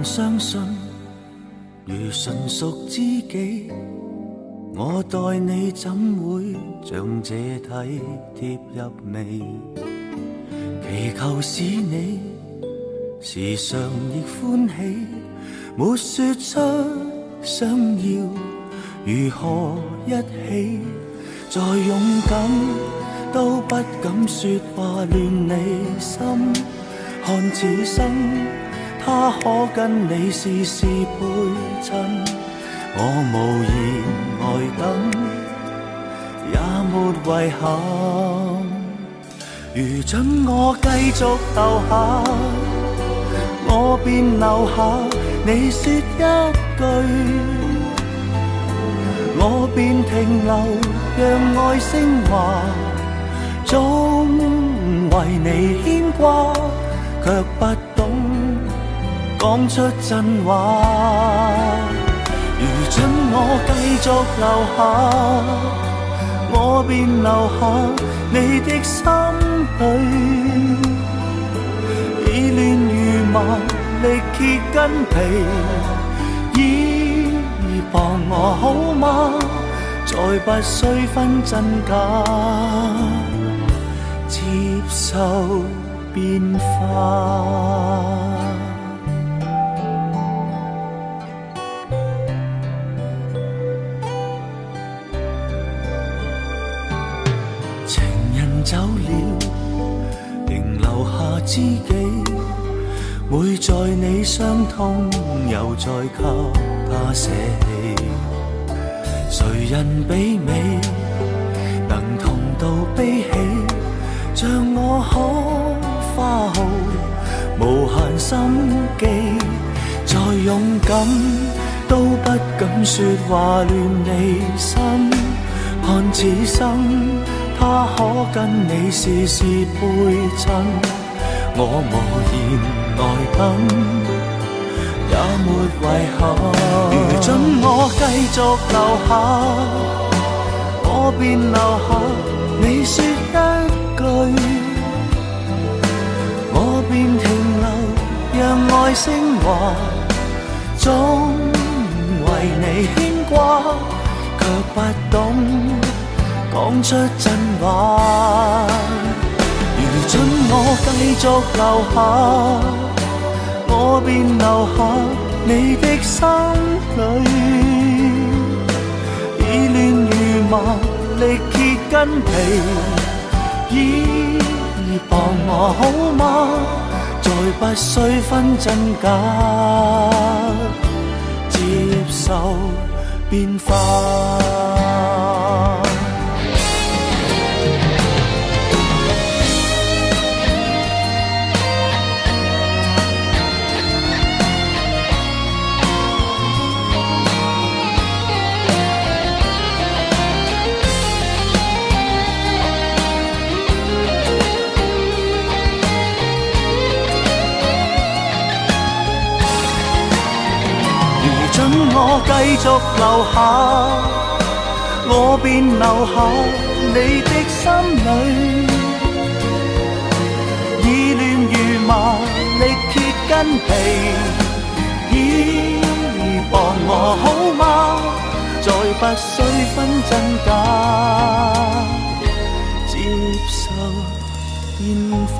相信，如纯属知己，我待你怎会像这体贴入微？祈求使你时常亦欢喜，没说出想要如何一起，再勇敢都不敢说话乱你心。看此生他可跟你事事配衬，我无言呆等，也没遗憾。如准我继续留下，我便留下。你说一句，我便停留，让愛升華，總為你牽掛，卻不懂講出真話。如准我繼續留下，我便留下你的心裏，已亂如麻，力竭筋皮，倚傍我好嗎？再不需分真假，接受變化。情人走了，仍留下知己，每在你傷痛，又再給他捨棄。誰人比美，能同到悲喜？像我可花耗無限心機，再勇敢都不敢說話亂你心。看此生他可跟你事事配襯，我無言來等，也沒遺憾。如准我繼續留下，我便留下。你說一句，我便停留，讓愛升華，總為你牽掛，卻不懂講出真話。如准我繼續留下，我便留下你的心裏，已亂如麻，力竭筋皮，倚傍我好嗎？再不需分真假，接受變化。我繼續留下，我便留下你的心裏，已亂如麻，力竭筋皮，倚傍我好嗎？再不需分真假，接受變化。